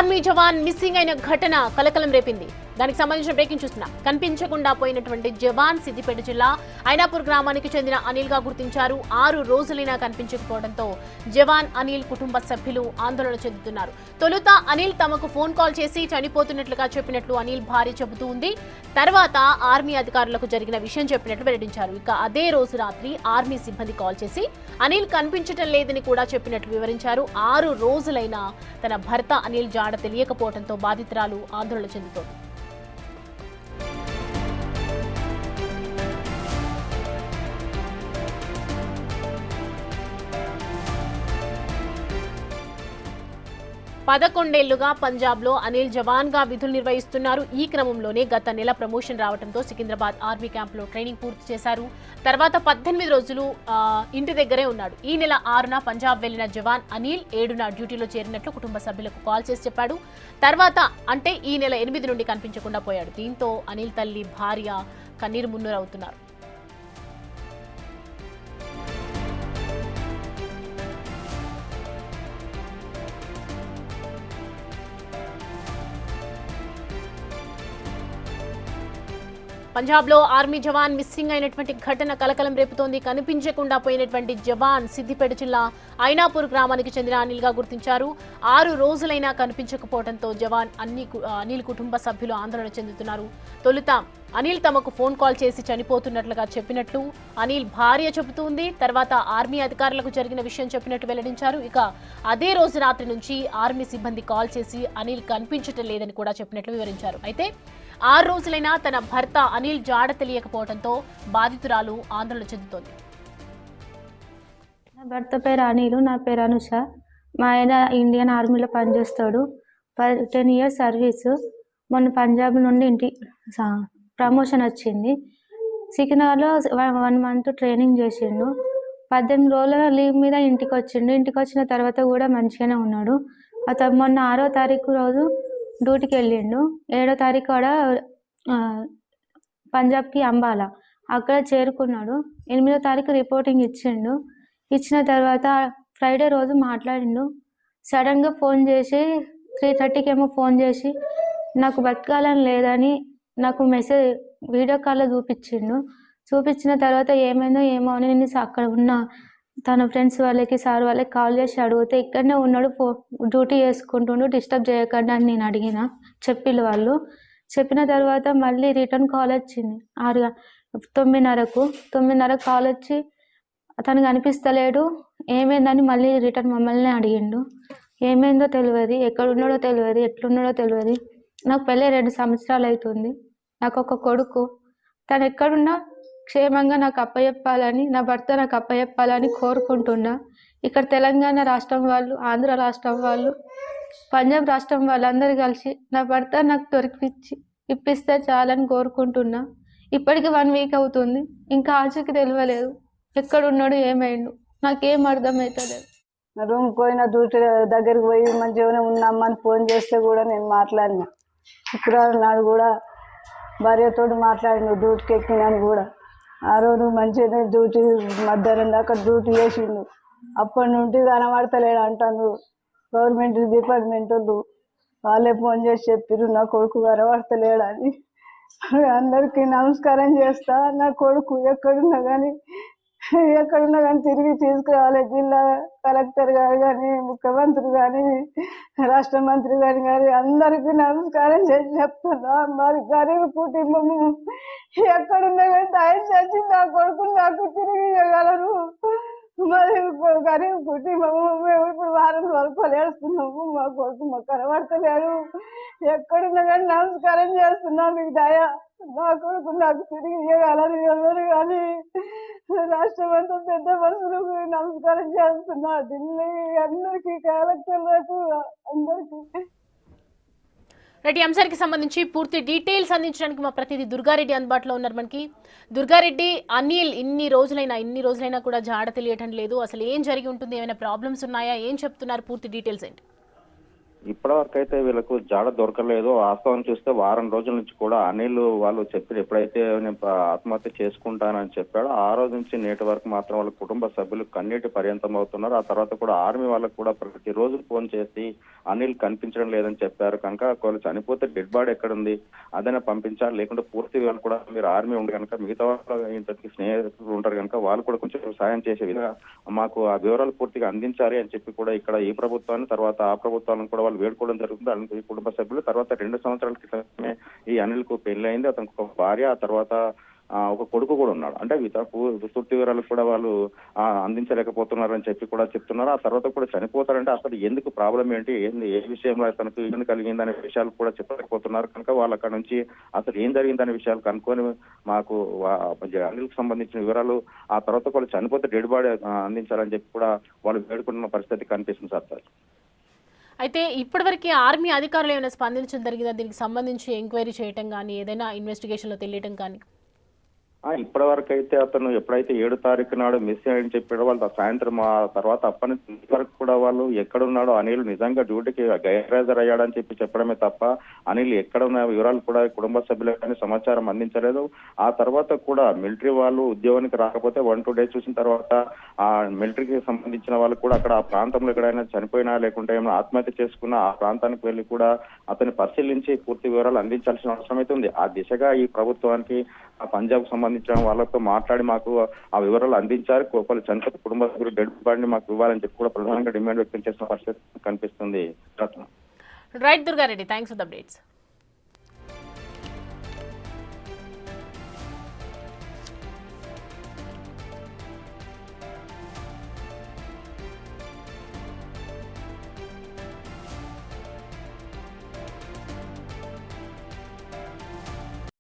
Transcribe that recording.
Army జవాన్ missing అయిన ఘటన కలకలం రేపింది. దానికి సంబంధించిన బ్రేకింగ్ చూస్తున్నాం. కనిపించకుండా పోయినటువంటి జవాన్ సిద్దిపేట జిల్లా ఐనాపూర్ గ్రామానికి చెందిన అనిల్ గా గుర్తించారు. 6 రోజులైనా కనిపించకపోవడంతో జవాన్ అనిల్ కుటుంబ సభ్యులు ఆందోళన చెందుతున్నారు. తొలుత అనిల్ తమకు ఫోన్ కాల్ చేసి చనిపోతున్నట్లుగా చెప్పినట్లు అనిల్ భార్య చెబుతూ ఉంది. తర్వాత ఆర్మీ అధికారులకు జరిగిన విషయం చెప్పినట్లు వెల్లడించారు. ఇక అదే రోజు రాత్రి ఆర్మీ సిబ్బంది కాల్ చేసి అనిల్ కనిపించటం లేదని కూడా చెప్పినట్లు వివరించారు. 6 రోజులైనా తన భర్త అనిల్ జాడ తెలియకపోవడంతో బాధితురాలు ఆందోళన చెందుతోంది. పదకొండేళ్లుగా పంజాబ్ లో అనిల్ జవాన్ గా విధులు నిర్వహిస్తున్నారు. ఈ క్రమంలోనే గత నెల ప్రమోషన్ రావడంతో సికింద్రాబాద్ ఆర్మీ క్యాంప్ లో ట్రైనింగ్ పూర్తి చేశారు. తర్వాత 18 రోజులు ఇంటి దగ్గరే ఉన్నాడు. ఈ నెల 6న పంజాబ్ వెళ్లిన జవాన్ అనిల్ 7న డ్యూటీలో చేరినట్లు కుటుంబ సభ్యులకు కాల్ చేసి చెప్పాడు. తర్వాత అంటే ఈ నెల 8 నుండి కనిపించకుండా పోయాడు. దీంతో అనిల్ తల్లి భార్య కన్నీరు మున్నీరవుతున్నారు. పంజాబ్ లో ఆర్మీ జవాన్ మిస్సింగ్ అయినటువంటి ఘటన కలకలం రేపుతోంది. కనిపించకుండా పోయినటువంటి జవాన్ సిద్దిపేట జిల్లా ఐనాపూర్ గ్రామానికి చెందిన అనిల్ గా గుర్తించారు. 6 రోజులైనా కనిపించకపోవడంతో జవాన్ అనిల్ కుటుంబ సభ్యులు ఆందోళన చెందుతున్నారు. తొలుత అనిల్ తమకు ఫోన్ కాల్ చేసి చనిపోతున్నట్లుగా చెప్పినట్లు అనిల్ భార్య చెబుతోంది. తర్వాత ఆర్మీ అధికారులకు జరిగిన విషయం చెప్పినట్టు వెల్లడించారు. ఇక అదే రోజు రాత్రి నుంచి ఆర్మీ సిబ్బంది కాల్ చేసి అనిల్ కనిపించటం లేదని కూడా చెప్పినట్లు వివరించారు. అయితే 6 రోజులైనా తన భర్త అనిల్ జాడ తెలియకపోవడంతో బాధితురాలు ఆందోళన చెందుతోంది. నా భర్త పేరు అనిల్, నా పేరు అనుష. మా ఆయన ఇండియన్ ఆర్మీలో పనిచేస్తాడు. 10 ఇయర్స్ సర్వీసు. మొన్న పంజాబ్ నుండి ప్రమోషన్ వచ్చింది. సికింద్రాబాద్లో 1 మంత్ ట్రైనింగ్ చేసిండు. 18 రోజుల లీవ్ మీద ఇంటికి వచ్చిండు. ఇంటికి వచ్చిన తర్వాత కూడా మంచిగానే ఉన్నాడు. మొన్న 6వ తారీఖు రోజు డ్యూటీకి వెళ్ళిండు. 7వ తారీఖు కూడా పంజాబ్కి అంబాలా అక్కడ చేరుకున్నాడు. 8వ తారీఖు రిపోర్టింగ్ ఇచ్చిండు. ఇచ్చిన తర్వాత ఫ్రైడే రోజు మాట్లాడిండు. సడన్గా ఫోన్ చేసి 3:30కి ఏమో ఫోన్ చేసి నాకు బతకాలని లేదని నాకు మెసేజ్ వీడియో కాల్లో చూపించిండు. చూపించిన తర్వాత ఏమైందో ఏమో అని నేను అక్కడ ఉన్న తన ఫ్రెండ్స్ వాళ్ళకి సార్ వాళ్ళకి కాల్ చేసి అడిగితే ఇక్కడనే ఉన్నాడు, డ్యూటీ చేసుకుంటుండు, డిస్టర్బ్ చేయకండి అని నేను అడిగిన. చెప్పిళ్ళు వాళ్ళు. చెప్పిన తర్వాత మళ్ళీ రిటర్న్ కాల్ వచ్చింది 9:30కు కాల్ వచ్చి అతను కనిపిస్తలేడు ఏమైందని మళ్ళీ రిటర్న్ మమ్మల్ని అడిగిండు. ఏమైందో తెలియదు, ఎక్కడున్నాడో తెలియదు, ఎట్లున్నాడో తెలియదు. నాకు పెళ్ళి 2 సంవత్సరాలు అవుతుంది. నాకు ఒక కొడుకు. తను ఎక్కడున్నా క్షేమంగా నాకు అప్పచెప్పాలని, నా భర్త నాకు అప్పచెప్పాలని కోరుకుంటున్నా. ఇక్కడ తెలంగాణ రాష్ట్రం వాళ్ళు, ఆంధ్ర రాష్ట్రం వాళ్ళు, పంజాబ్ రాష్ట్రం వాళ్ళందరూ కలిసి నా భర్త నాకు ఇప్పిస్తే చాలని కోరుకుంటున్నా. ఇప్పటికి 1 వీక్ అవుతుంది. ఇంకా ఆచూకి తెలియలేదు ఎక్కడున్నాడు, ఏమైండు, నాకేం అర్థమవుతలేదు. రూమ్కి పోయిన డ్యూటీ దగ్గరికి పోయి మంచిగానే ఉన్నామని ఫోన్ చేస్తే కూడా నేను మాట్లాడినా. శుక్రవారం నాడు కూడా భార్యతో మాట్లాడిన డ్యూటీకి ఎక్కినాను కూడా. ఆ రోజు మంచిగానే డ్యూటీ మధ్యాహ్నం దాకా డ్యూటీ చేసిండు. అప్పటి నుండి కనబడతలేడు అంటాను. గవర్నమెంట్ డిపార్ట్మెంట్ వాళ్ళే ఫోన్ చేసి చెప్పారు నా కొడుకు కనబడతలేడని. అందరికీ నమస్కారం చేస్తా. నా కొడుకు ఎక్కడున్నా కానీ తిరిగి తీసుకురావాలి. జిల్లా కలెక్టర్ గారు కానీ, ముఖ్యమంత్రి కానీ, రాష్ట్ర మంత్రి గారు అందరికీ నమస్కారం చేసి చెప్తున్నా. మరి గరీబ్ కుటుంబము ఎక్కడున్నా కానీ దయచేసి నా కొడుకు నాకు తిరిగి ఇవ్వగలరు. మరి గరీబ్ కుటుంబము మేము ఇప్పుడు వారం రోజులు ఏడుస్తున్నాము. మా కొడుకు మాకు కనబడతలేడు. ఎక్కడున్నా కానీ నమస్కారం చేస్తున్నా. మీకు దయ నా కొడుకు నాకు తిరిగి ఇవ్వగలరు. ఎవరు కానీ రాష్ట్రమంతా పెద్ద మనుషులకు నమస్కారం చేస్తున్నా. ఢిల్లీ అందరికీ, కలెక్టర్లకు అందరికీ. రెడ్డి అంశానికి సంబంధించి పూర్తి డీటెయిల్స్ అందించడానికి మా ప్రతినిధి దుర్గారెడ్డి అందుబాటులో ఉన్నారు. మనకి దుర్గారెడ్డి, అనిల్ ఇన్ని రోజులైనా కూడా జాడ తెలియటం లేదు. అసలు ఏం జరిగి ఉంటుంది, ఏమైనా ప్రాబ్లమ్స్ ఉన్నాయా, ఏం చెప్తున్నారు, పూర్తి డీటెయిల్స్ ఏంటి? ఇప్పటివరకు అయితే వీళ్ళకు జాడ దొరకలేదు. వాస్తవం చూస్తే వారం రోజుల నుంచి కూడా అనిల్ వాళ్ళు చెప్పి ఎప్పుడైతే నేను ఆత్మహత్య చేసుకుంటానని చెప్పాడో ఆ రోజు నుంచి నేటి వరకు మాత్రం వాళ్ళ కుటుంబ సభ్యులు కన్నీటి పర్యంతం అవుతున్నారు. ఆ తర్వాత కూడా ఆర్మీ వాళ్ళకు కూడా ప్రతిరోజు ఫోన్ చేసి అనిల్ కనిపించడం లేదని చెప్పారు. కనుక వాళ్ళు చనిపోతే డెడ్ బాడీ ఎక్కడ ఉంది అదైనా పంపించాలి, లేకుంటే పూర్తి వాళ్ళు కూడా మీరు ఆర్మీ ఉండి కనుక మిగతా వాళ్ళు ఇంతకి స్నేహితులు ఉంటారు కనుక వాళ్ళు కూడా కొంచెం సాయం చేసే విధంగా మాకు ఆ వివరాలు పూర్తిగా అందించాలి అని చెప్పి కూడా ఇక్కడ ఈ ప్రభుత్వాన్ని తర్వాత ఆ ప్రభుత్వాలను కూడా వాళ్ళు వేడుకోవడం జరుగుతుంది. అనిల్ కుటుంబ సభ్యులు తర్వాత 2 సంవత్సరాల క్రితమే ఈ అనిల్ కు పెళ్లి అయింది. అతనికి ఒక భార్య, ఆ తర్వాత ఒక కొడుకు కూడా ఉన్నాడు. అంటే పూర్తి వివరాలు కూడా వాళ్ళు అందించలేకపోతున్నారని చెప్పి కూడా చెప్తున్నారు. ఆ తర్వాత కూడా చనిపోతారంటే అసలు ఎందుకు ప్రాబ్లం ఏంటి, ఏ విషయంలో తనకు ఇబ్బంది కలిగిందనే విషయాలు కూడా చెప్పలేకపోతున్నారు. కనుక వాళ్ళు అక్కడ నుంచి అసలు ఏం జరిగిందనే విషయాలు కనుక్కొని మాకు అనిల్కి సంబంధించిన వివరాలు ఆ తర్వాత కూడా చనిపోతే డెడ్ బాడీ అందించాలని చెప్పి కూడా వాళ్ళు వేడుకుంటున్న పరిస్థితి కనిపిస్తుంది సార్. అయితే ఇప్పటివరకు ఆర్మీ అధికారులు ఏమైనా స్పందించడం జరిగిందా? దీనికి సంబంధించి ఎంక్వైరీ చేయటం కానీ ఏదైనా ఇన్వెస్టిగేషన్లో తెలియటం కానీ? ఇప్పటి వరకు అయితే అతను ఎప్పుడైతే 7 తారీఖు నాడు మిస్ అయ్యని చెప్పాడో వాళ్ళు సాయంత్రం ఆ తర్వాత అప్పటి నుంచి వరకు కూడా వాళ్ళు ఎక్కడున్నాడో అనిల్ నిజంగా డ్యూటీకి గైర్హాజరు అయ్యాడని చెప్పి చెప్పడమే తప్ప అనిల్ ఎక్కడ ఉన్న వివరాలు కూడా కుటుంబ సభ్యులకు కానీ సమాచారం అందించలేదు. ఆ తర్వాత కూడా మిలిటరీ వాళ్ళు ఉద్యోగానికి రాకపోతే 1-2 డేస్ చూసిన తర్వాత ఆ మిలిటరీకి సంబంధించిన వాళ్ళు కూడా అక్కడ ఆ ప్రాంతంలో ఎక్కడైనా చనిపోయినా లేకుంటే ఏమైనా ఆత్మహత్య చేసుకున్నా ఆ ప్రాంతానికి వెళ్లి కూడా అతన్ని పరిశీలించి పూర్తి వివరాలు అందించాల్సిన అవసరం అయితే ఉంది. ఆ దిశగా ఈ ప్రభుత్వానికి పంజాబ్ సంబంధించిన వాళ్ళతో మాట్లాడి మాకు ఆ వివరాలు అందించారు. కోపలు చనిపోతే కుటుంబ సభ్యులు డెడ్ బాడీని మాకు ఇవ్వాలని చెప్పి కూడా ప్రధానంగా డిమాండ్ వ్యక్తం చేసిన పరిస్థితి కనిపిస్తుంది. Right Durga Reddy, thanks for the updates.